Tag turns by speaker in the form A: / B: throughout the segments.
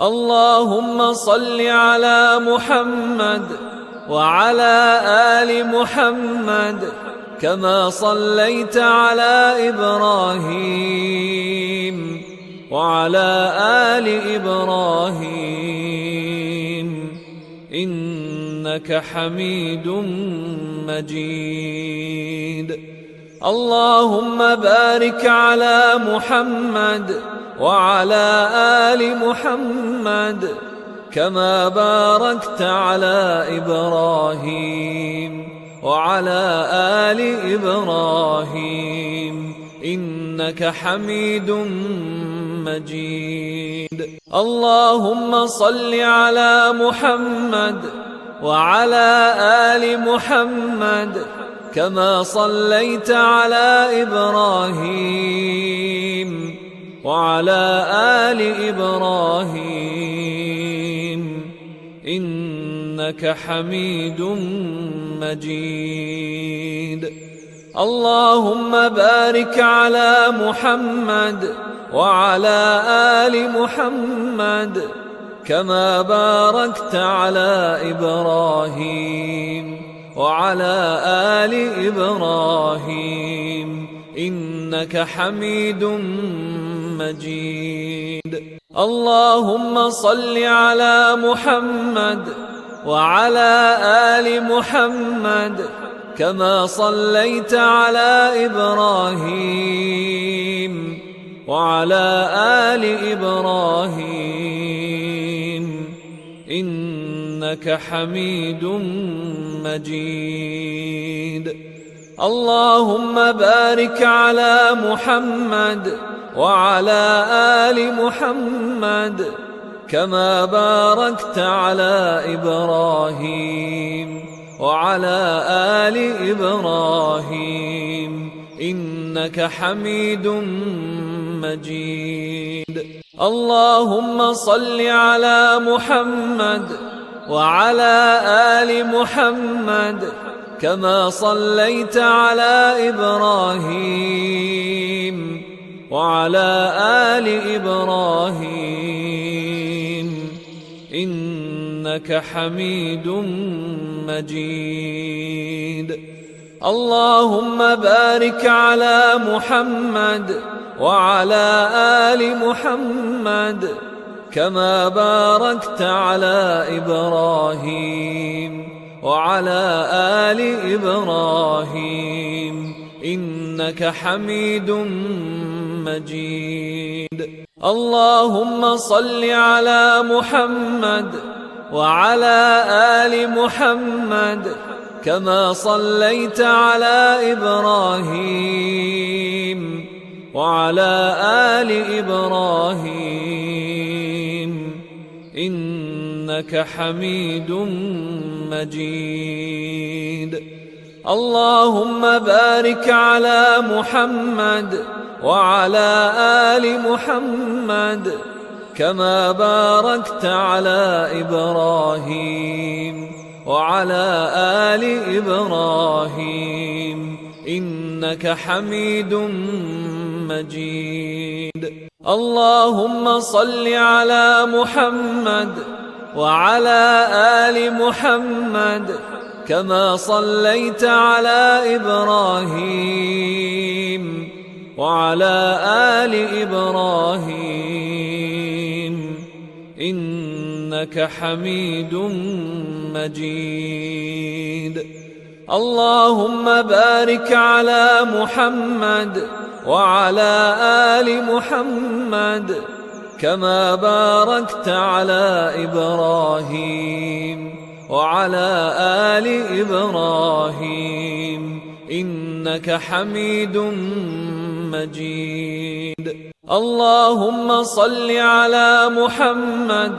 A: اللهم صل على محمد وعلى آل محمد كما صليت على إبراهيم وعلى آل إبراهيم إنك حميد مجيد. اللهم بارك على محمد وعلى آل محمد كما باركت على إبراهيم وعلى آل إبراهيم إنك حميد مجيد. اللهم صل على محمد وعلى آل محمد كما صليت على إبراهيم وعلى آل إبراهيم إنك حميد مجيد. اللهم بارك على محمد وعلى آل محمد كما باركت على إبراهيم وعلى آل إبراهيم إنك حميد مجيد. اللهم صل على محمد وعلى آل محمد كما صليت على إبراهيم وعلى آل إبراهيم إنك حميد مجيد. اللهم بارك على محمد وعلى آل محمد كما باركت على إبراهيم وعلى آل إبراهيم إنك حميد مجيد. اللهم صل على محمد وعلى آل محمد كما صليت على إبراهيم وعلى آل إبراهيم إنك حميد مجيد. اللهم بارك على محمد وعلى آل محمد كما باركت على إبراهيم وعلى آل إبراهيم إنك حميد مجيد. اللهم صل على محمد وعلى آل محمد كما صليت على إبراهيم وعلى آل إبراهيم إنك حميد مجيد. اللهم بارك على محمد وعلى آل محمد كما باركت على إبراهيم وعلى آل إبراهيم إنك حميد مجيد. اللهم صل على محمد وعلى آل محمد كما صليت على إبراهيم وعلى آل إبراهيم إنك حميد مجيد. اللهم بارك على محمد وعلى آل محمد كما باركت على إبراهيم وعلى آل إبراهيم إنك حميد مجيد. اللهم صل على محمد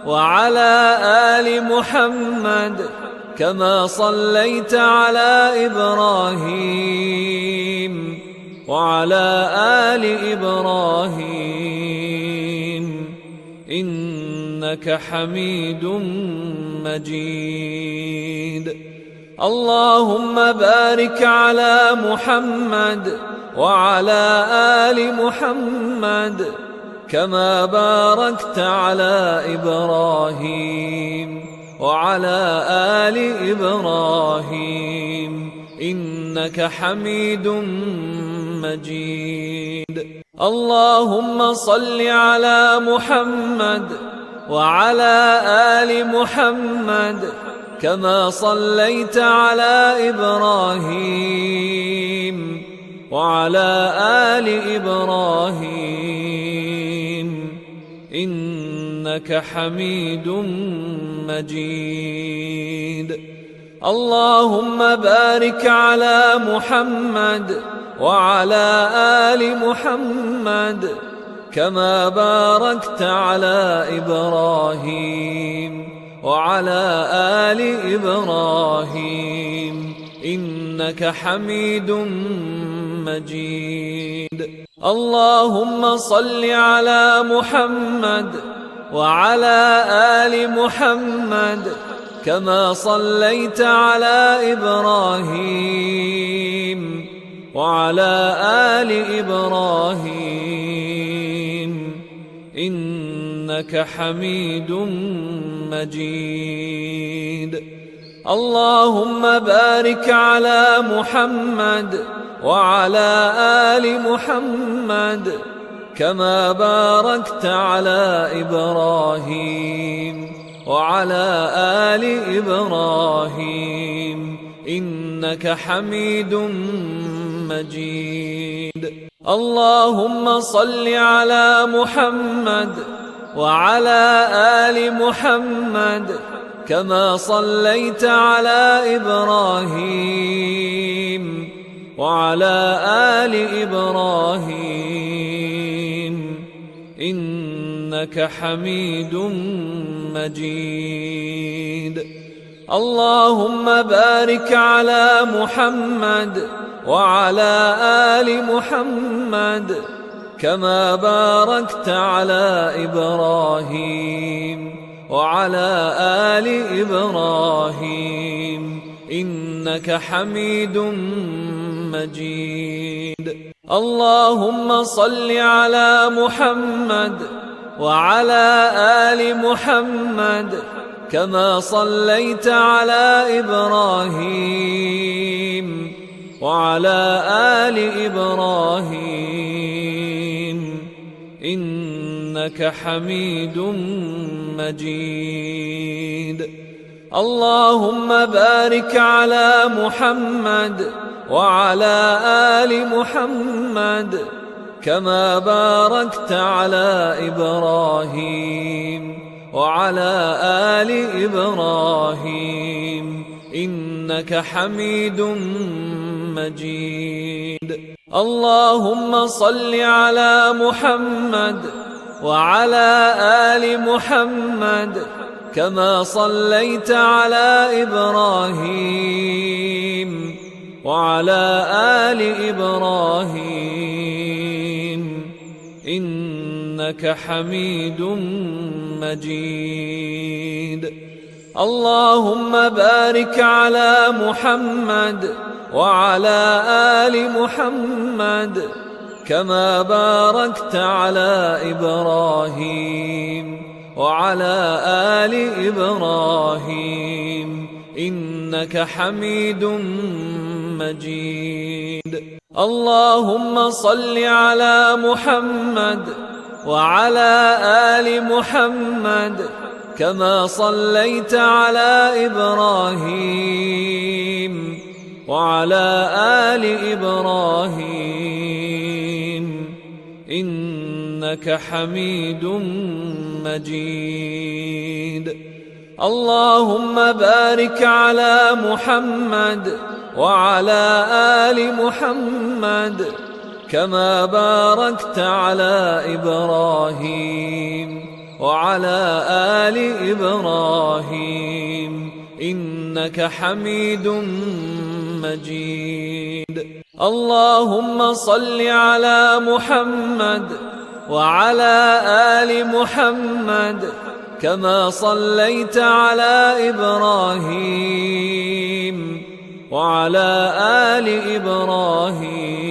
A: وعلى آل محمد كما صليت على إبراهيم وعلى آل إبراهيم إنك حميد مجيد. اللهم بارك على محمد وعلى آل محمد كما باركت على إبراهيم وعلى آل إبراهيم إنك حميد مجيد. اللهم صل على محمد وعلى آل محمد كما صليت على إبراهيم وعلى آل إبراهيم إنك حميد مجيد. اللهم بارك على محمد وعلى آل محمد كما باركت على إبراهيم وعلى آل إبراهيم إنك حميد مجيد. اللهم صل على محمد وعلى آل محمد كما صليت على إبراهيم وعلى آل إبراهيم إنك حميد مجيد. اللهم بارك على محمد وعلى آل محمد كما باركت على إبراهيم وعلى آل إبراهيم إنك حميد مجيد. اللهم صل على محمد وعلى آل محمد كما صليت على إبراهيم وعلى آل إبراهيم إنك حميد مجيد. اللهم بارك على محمد وعلى آل محمد كما باركت على إبراهيم وعلى آل إبراهيم إنك حميد مجيد. اللهم صل على محمد وعلى آل محمد كما صليت على إبراهيم وعلى آل إبراهيم إنك حميد مجيد. اللهم بارك على محمد وعلى آل محمد كما باركت على إبراهيم وعلى آل إبراهيم إنك حميد مجيد. اللهم صل على محمد وعلى آل محمد كما صليت على إبراهيم وعلى آل إبراهيم إنك حميد مجيد. اللهم بارك على محمد وعلى آل محمد كما باركت على إبراهيم وعلى آل إبراهيم إنك حميد مجيد. اللهم صل على محمد وعلى آل محمد كما صليت على إبراهيم وعلى آل إبراهيم إنك حميد مجيد. اللهم بارك على محمد وعلى آل محمد كما باركت على إبراهيم وعلى آل إبراهيم إنك حميد مجيد. اللهم صل على محمد وعلى آل محمد كما صليت على إبراهيم وعلى آل إبراهيم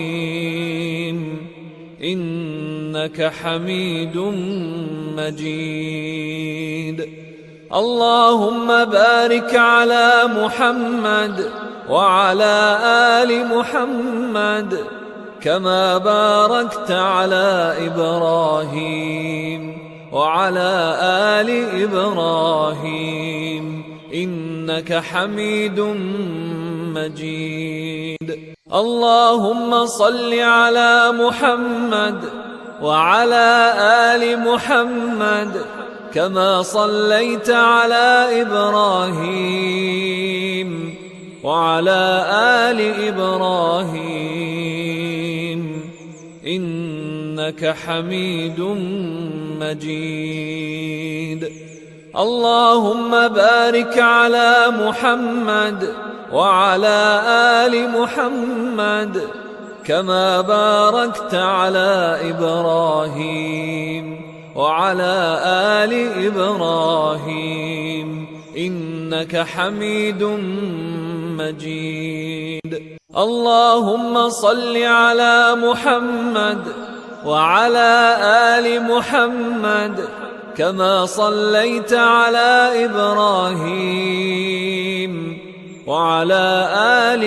A: إنك إنك حميد مجيد. اللهم بارك على محمد وعلى آل محمد كما باركت على إبراهيم وعلى آل إبراهيم إنك حميد مجيد. اللهم صل على محمد وعلى آل محمد كما صليت على إبراهيم وعلى آل إبراهيم إنك حميد مجيد. اللهم بارك على محمد وعلى آل محمد كما باركت على إبراهيم وعلى آل إبراهيم إنك حميد مجيد. اللهم صل على محمد وعلى آل محمد كما صليت على إبراهيم وعلى آل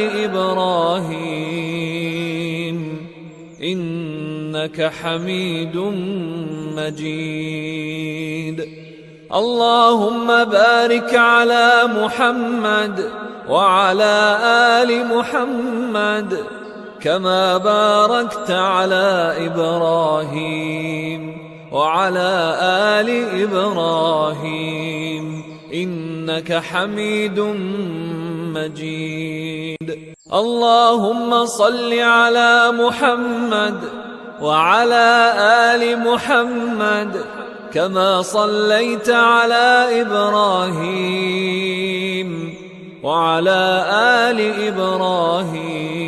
A: إبراهيم إنك حميد مجيد. اللهم بارك على محمد وعلى آل محمد كما باركت على إبراهيم وعلى آل إبراهيم إنك حميد مجيد. اللهم صل على محمد وعلى آل محمد كما صليت على إبراهيم وعلى آل إبراهيم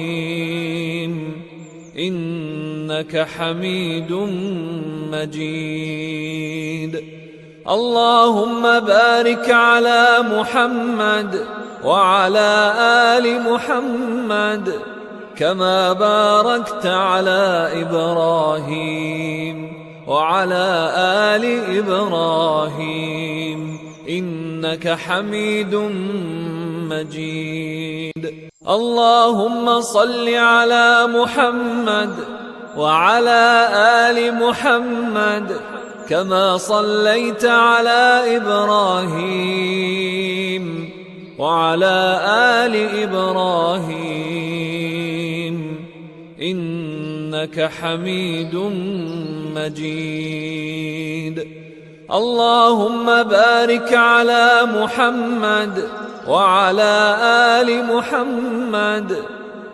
A: إنك حميد مجيد. اللهم بارك على محمد وعلى آل محمد كما باركت على إبراهيم وعلى آل إبراهيم إنك حميد مجيد. اللهم صل على محمد وعلى آل محمد كما صليت على إبراهيم وعلى آل إبراهيم إنك حميد مجيد. اللهم بارك على محمد وعلى آل محمد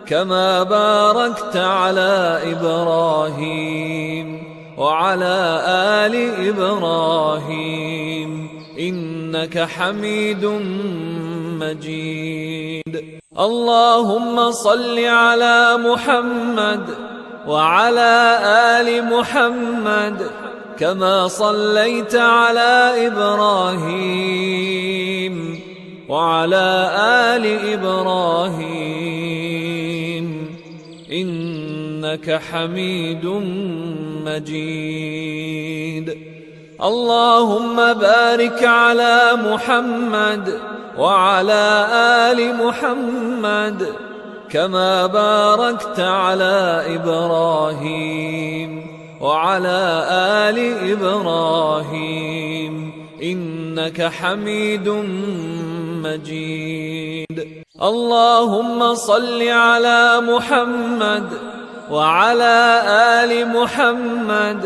A: كما باركت على إبراهيم وعلى آل إبراهيم إنك حميد مجيد. اللهم صل على محمد وعلى آل محمد كما صليت على إبراهيم وعلى آل إبراهيم إنك حميد مجيد. اللهم بارك على محمد وعلى آل محمد كما باركت على إبراهيم وعلى آل إبراهيم إنك حميد مجيد. اللهم صل على محمد وعلى آل محمد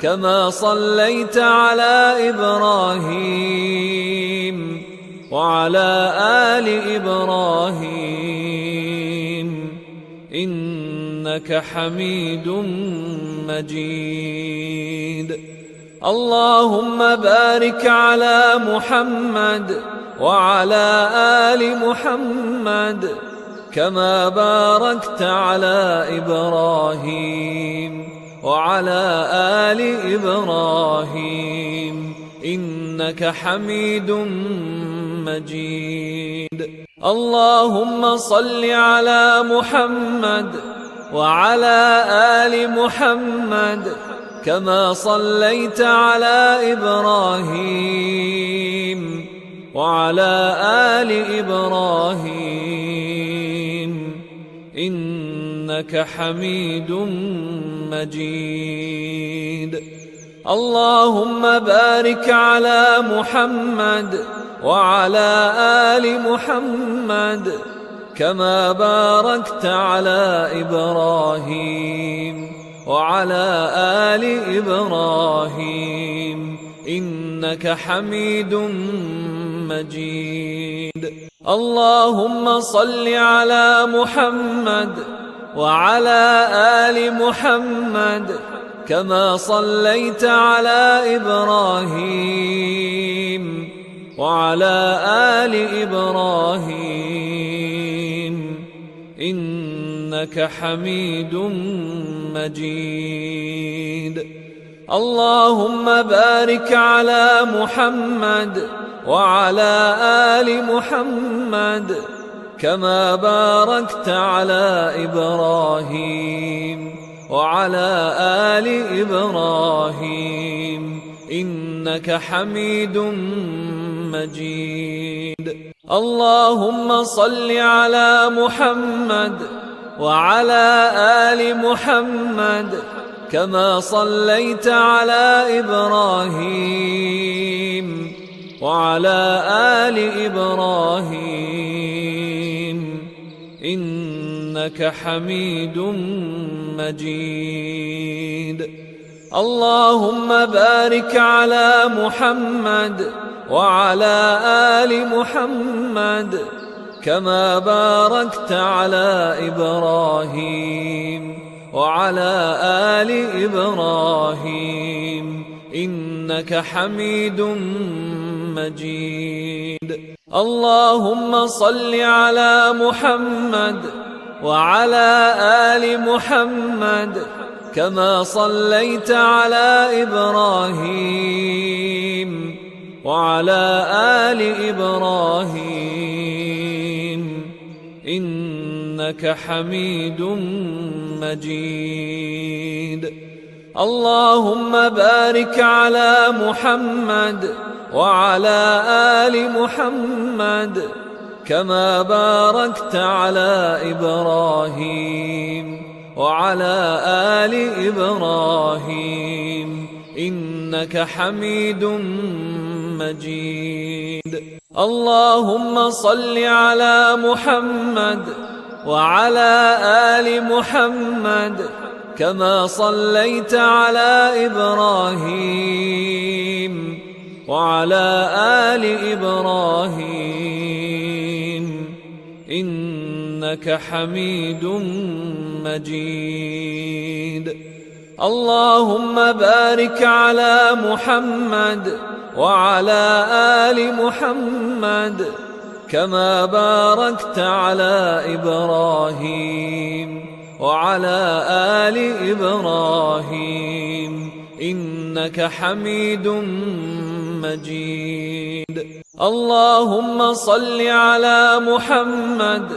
A: كما صليت على إبراهيم وعلى آل إبراهيم إنك حميد مجيد. اللهم بارك على محمد وعلى آل محمد كما باركت على إبراهيم وعلى آل إبراهيم إنك حميد مجيد. اللهم صل على محمد وعلى آل محمد كما صليت على إبراهيم وعلى آل إبراهيم إنك حميد مجيد. اللهم بارك على محمد وعلى آل محمد كما باركت على إبراهيم وعلى آل إبراهيم إنك حميد مجيد. اللهم صل على محمد وعلى آل محمد كما صليت على إبراهيم وعلى آل إبراهيم إنك حميد مجيد. اللهم بارك على محمد وعلى آل محمد كما باركت على إبراهيم وعلى آل إبراهيم إنك حميد مجيد. اللهم صل على محمد وعلى آل محمد كما صليت على إبراهيم وعلى آل إبراهيم إنك حميد مجيد. اللهم بارك على محمد وعلى آل محمد كما باركت على إبراهيم وعلى آل إبراهيم إنك حميد مجيد. اللهم صل على محمد وعلى آل محمد كما صليت على إبراهيم وعلى آل إبراهيم إنك حميد مجيد. اللهم بارك على محمد وعلى آل محمد كما باركت على إبراهيم وعلى آل إبراهيم إنك حميد مجيد. اللهم صل على محمد وعلى آل محمد كما صليت على إبراهيم وعلى آل إبراهيم إنك حميد مجيد. اللهم بارك على محمد وعلى آل محمد كما باركت على إبراهيم وعلى آل إبراهيم إنك حميد مجيد. اللهم صل على محمد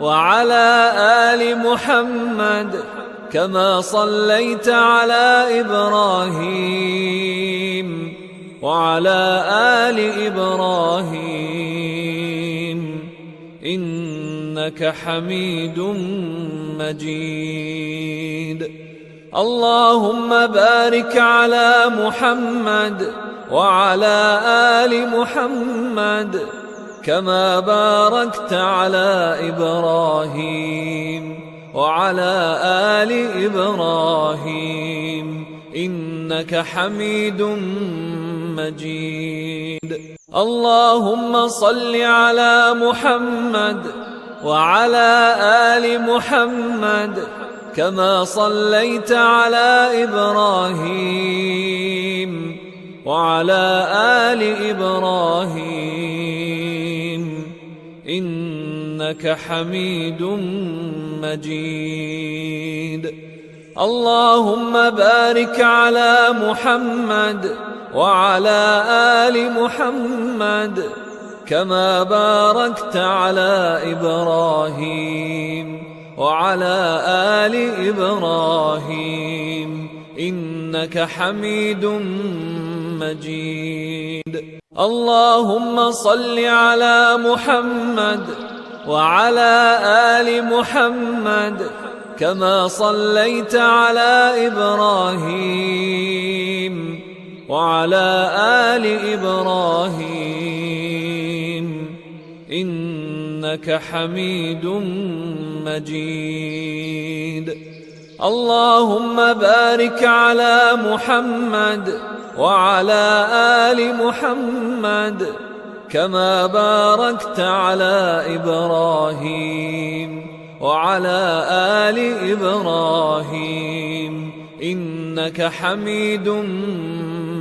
A: وعلى آل محمد كما صليت على إبراهيم وعلى آل إبراهيم إنك حميد مجيد. اللهم بارك على محمد وعلى آل محمد كما باركت على إبراهيم وعلى آل إبراهيم إنك حميد مجيد. اللهم صل على محمد وعلى آل محمد كما صليت على إبراهيم وعلى آل إبراهيم إنك حميد مجيد. اللهم بارك على محمد وعلى آل محمد كما باركت على إبراهيم وعلى آل إبراهيم إنك حميد مجيد. اللهم صل على محمد وعلى آل محمد كما صليت على إبراهيم وعلى آل إبراهيم إنك حميد مجيد. اللهم بارك على محمد وعلى آل محمد كما باركت على إبراهيم وعلى آل إبراهيم إنك حميد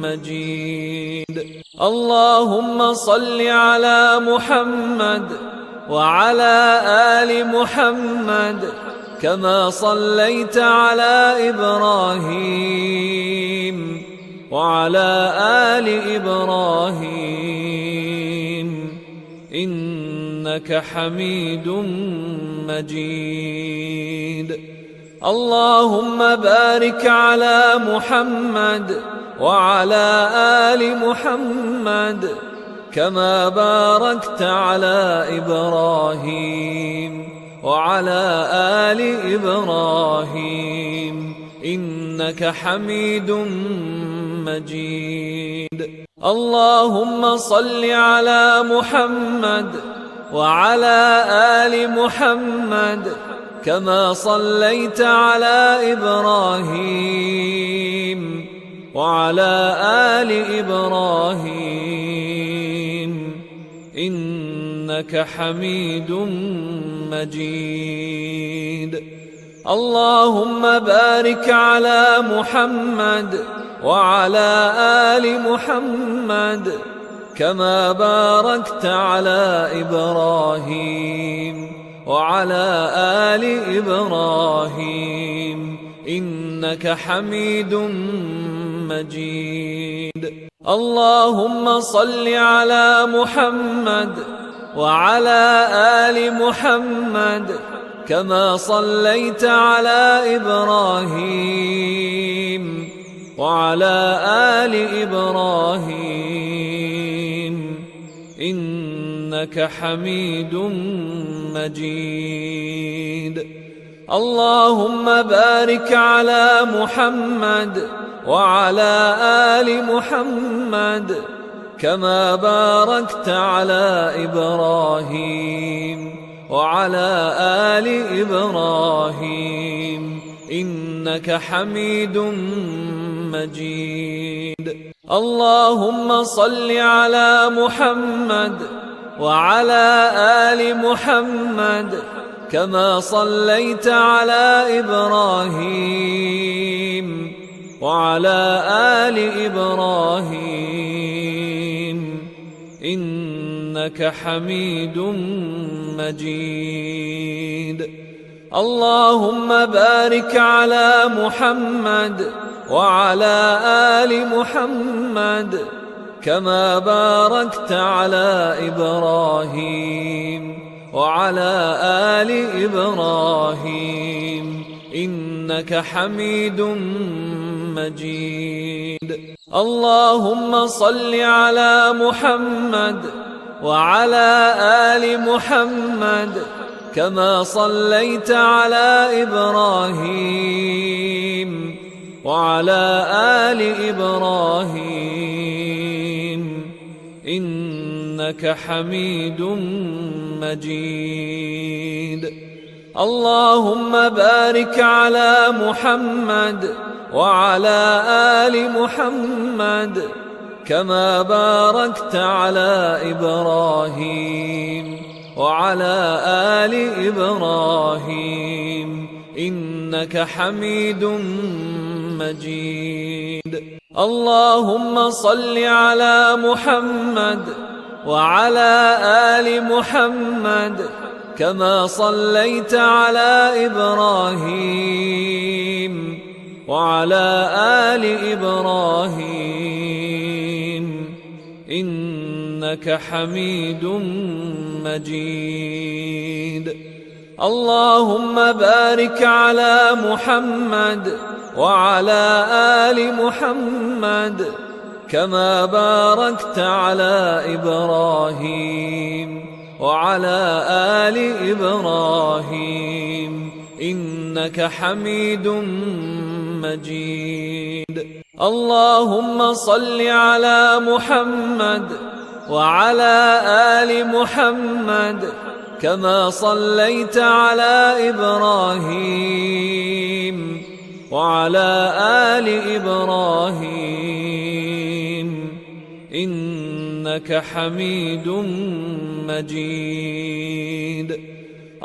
A: مجيد. اللهم صل على محمد وعلى آل محمد كما صليت على إبراهيم وعلى آل إبراهيم إنك حميد مجيد. اللهم بارك على محمد وعلى آل محمد كما باركت على إبراهيم وعلى آل إبراهيم إنك حميد مجيد. اللهم صل على محمد وعلى آل محمد كما صليت على إبراهيم وعلى آل إبراهيم إنك حميد مجيد. اللهم بارك على محمد وعلى آل محمد كما باركت على إبراهيم وعلى آل إبراهيم إنك حميد مجيد. اللهم صل على محمد وعلى آل محمد كما صليت على إبراهيم وعلى آل إبراهيم إنك حميد مجيد. اللهم بارك على محمد وعلى آل محمد كما باركت على إبراهيم وعلى آل إبراهيم إنك حميد مجيد. اللهم صل على محمد وعلى آل محمد كما صليت على إبراهيم وعلى آل إبراهيم إنك حميد مجيد. اللهم بارك على محمد وعلى آل محمد كما باركت على إبراهيم وعلى آل إبراهيم إنك حميد مجيد. اللهم صل على محمد وعلى آل محمد كما صليت على إبراهيم وعلى آل إبراهيم إنك حميد مجيد. اللهم بارك على محمد وعلى آل محمد كما باركت على إبراهيم وعلى آل إبراهيم إنك حميد مجيد. اللهم صل على محمد وعلى آل محمد كما صليت على إبراهيم وعلى آل إبراهيم إنك حميد مجيد. اللهم بارك على محمد وعلى آل محمد كما باركت على إبراهيم وعلى آل إبراهيم إنك حميد مجيد. اللهم صل على محمد وعلى آل محمد كما صليت على إبراهيم وعلى آل إبراهيم إنك حميد مجيد.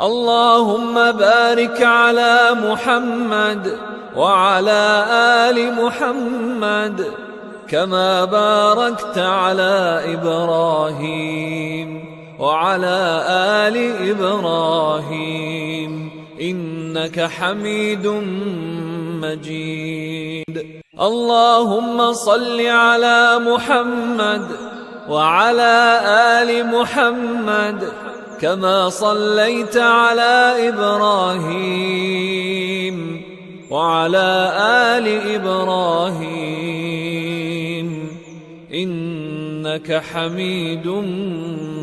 A: اللهم بارك على محمد وعلى آل محمد كما باركت على إبراهيم وعلى آل إبراهيم إنك حميد مجيد. اللهم صل على محمد وعلى آل محمد كما صليت على إبراهيم وعلى آل إبراهيم إنك حميد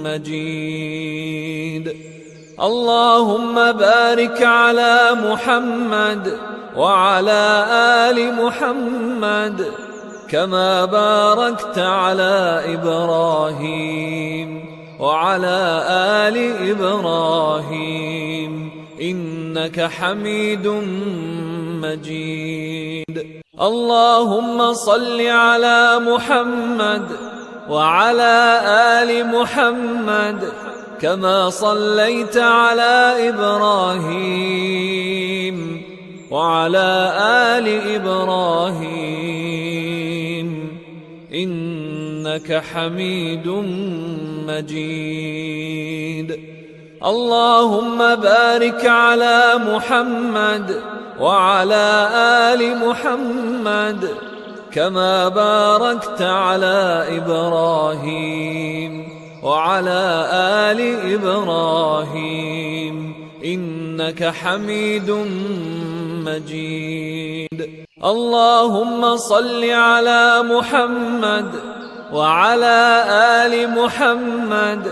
A: مجيد. اللهم بارك على محمد وعلى آل محمد كما باركت على إبراهيم وعلى آل إبراهيم إنك حميد مجيد. اللهم صل على محمد وعلى آل محمد كما صليت على إبراهيم وعلى آل إبراهيم إنك حميد مجيد. اللهم بارك على محمد وعلى آل محمد كما باركت على إبراهيم وعلى آل إبراهيم إنك حميد مجيد. اللهم صل على محمد وعلى آل محمد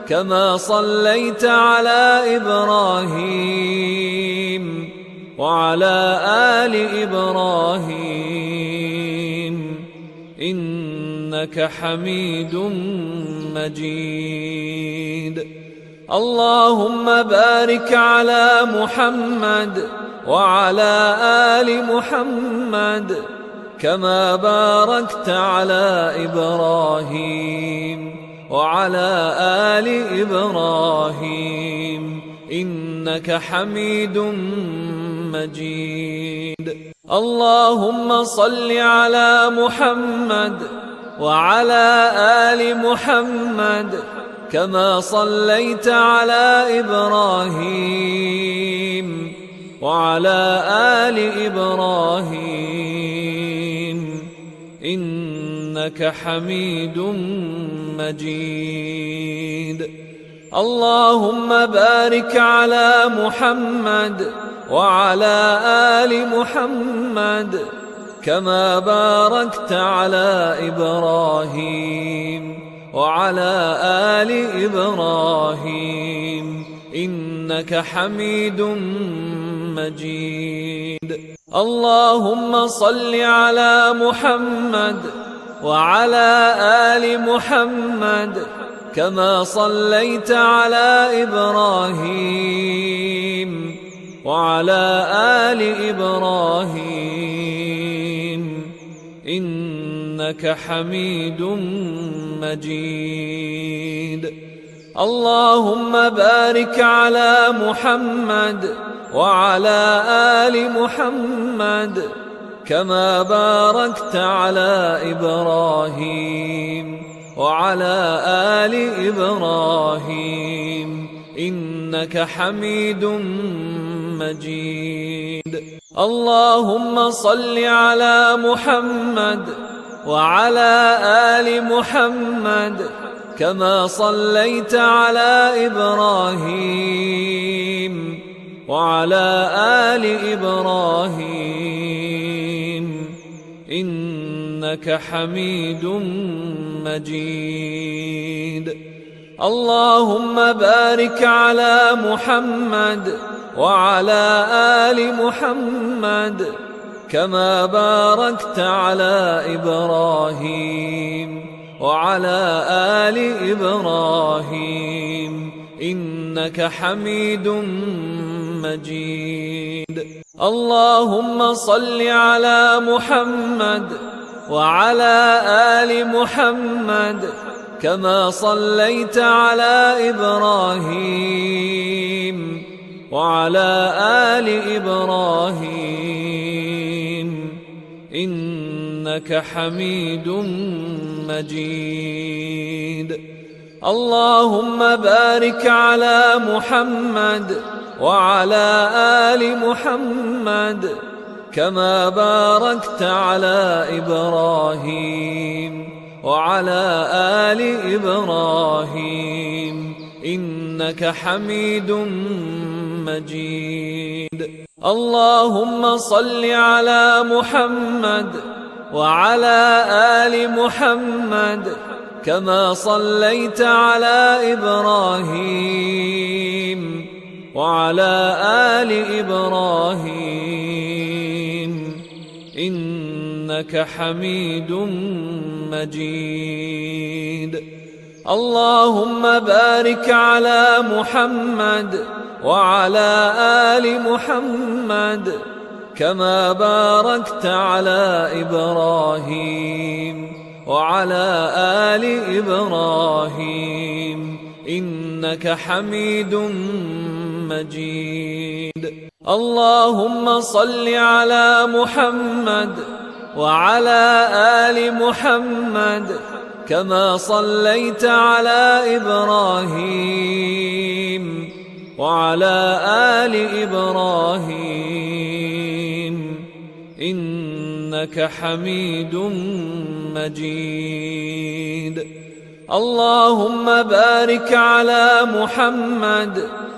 A: كما صليت على إبراهيم وعلى آل إبراهيم إنك حميد مجيد. اللهم بارك على محمد وعلى آل محمد كما باركت على إبراهيم وعلى آل إبراهيم إنك حميد مجيد. اللهم صل على محمد وعلى آل محمد كما صليت على إبراهيم وعلى آل إبراهيم إنك حميد مجيد. اللهم بارك على محمد وعلى آل محمد كما باركت على إبراهيم وعلى آل إبراهيم إنك حميد مجيد. اللهم صل على محمد وعلى آل محمد كما صليت على إبراهيم وعلى آل إبراهيم إنك حميد مجيد. اللهم بارك على محمد وعلى آل محمد كما باركت على إبراهيم وعلى آل إبراهيم إنك حميد مجيد. اللهم صل على محمد وعلى آل محمد كما صليت على إبراهيم وعلى آل إبراهيم إنك حميد مجيد. اللهم بارك على محمد وعلى آل محمد كما باركت على إبراهيم وعلى آل إبراهيم إنك حميد مجيد. اللهم صل على محمد وعلى آل محمد كما صليت على إبراهيم وعلى آل إبراهيم إنك حميد مجيد. اللهم بارك على محمد وعلى آل محمد كما باركت على إبراهيم وعلى آل إبراهيم إنك حميد مجيد. اللهم صل على محمد وعلى آل محمد كما صليت على إبراهيم وعلى آل إبراهيم إنك حميد مجيد. اللهم بارك على محمد وعلى آل محمد كما باركت على إبراهيم وعلى آل إبراهيم إنك حميد مجيد. اللهم صل على محمد وعلى آل محمد كما صليت على إبراهيم وعلى آل إبراهيم إنك حميد مجيد. اللهم بارك على محمد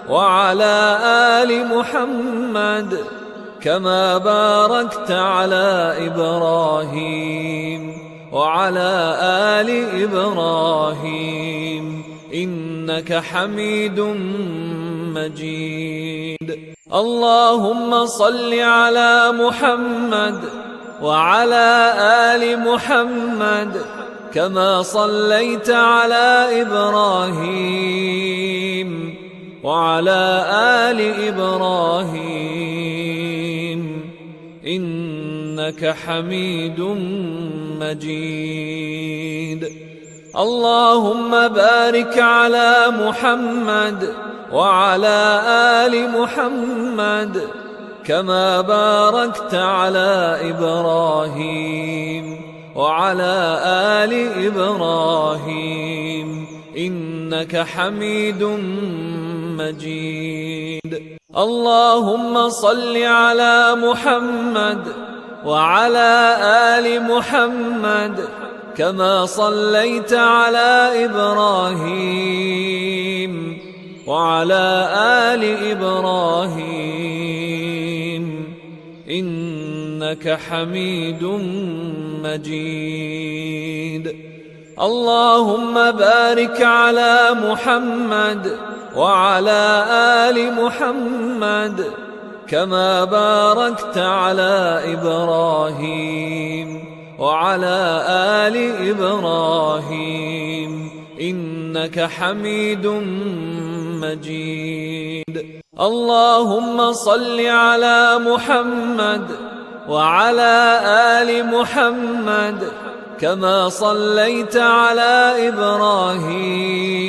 A: وعلى آل محمد كما باركت على إبراهيم وعلى آل إبراهيم إنك حميد مجيد. اللهم صل على محمد وعلى آل محمد كما صليت على إبراهيم وعلى آل إبراهيم إنك حميد مجيد. اللهم بارك على محمد وعلى آل محمد كما باركت على إبراهيم وعلى آل إبراهيم إنك حميد مجيد. اللهم صل على محمد وعلى آل محمد كما صليت على إبراهيم وعلى آل إبراهيم إنك حميد مجيد. اللهم بارك على محمد وعلى آل محمد كما باركت على إبراهيم وعلى آل إبراهيم إنك حميد مجيد. اللهم صل على محمد وعلى آل محمد كما صليت على إبراهيم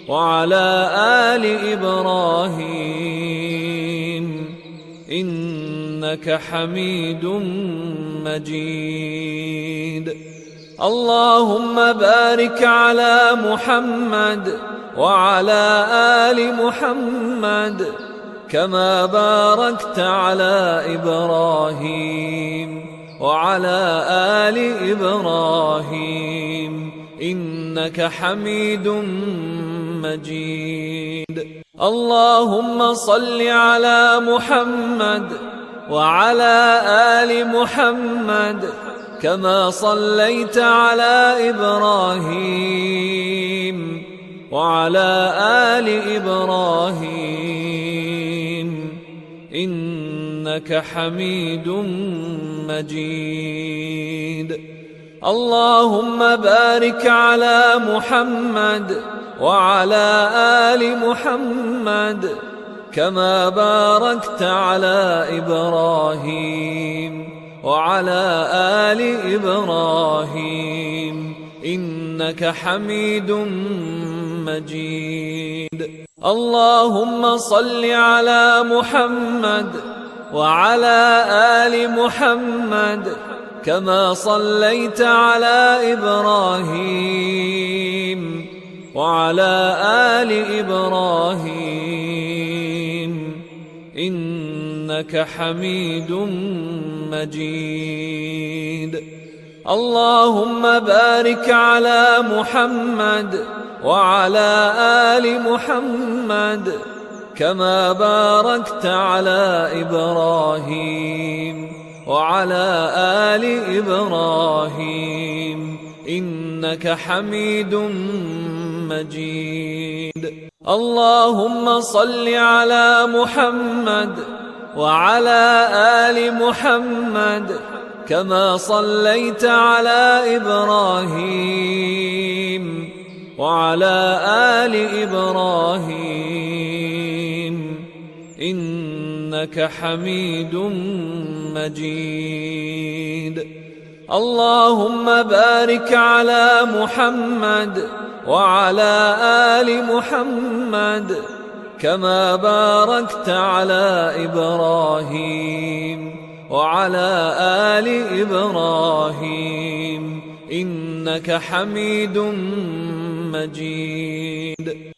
A: وعلى آل إبراهيم إنك حميد مجيد. اللهم بارك على محمد وعلى آل محمد كما باركت على إبراهيم وعلى آل إبراهيم إنك حميد مجيد. اللهم صل على محمد وعلى آل محمد كما صليت على إبراهيم وعلى آل إبراهيم إنك حميد مجيد. اللهم بارك على محمد وعلى آل محمد كما باركت على إبراهيم وعلى آل إبراهيم إنك حميد مجيد. اللهم صل على محمد وعلى آل محمد كما صليت على إبراهيم وعلى آل إبراهيم إنك حميد مجيد. اللهم بارك على محمد وعلى آل محمد كما باركت على إبراهيم وعلى آل إبراهيم إنك حميد مجيد. اللهم صل على محمد وعلى آل محمد كما صليت على إبراهيم وعلى آل إبراهيم إنك حميد مجيد. اللهم بارك على محمد وعلى آل محمد كما باركت على إبراهيم وعلى آل إبراهيم إنك حميد مجيد.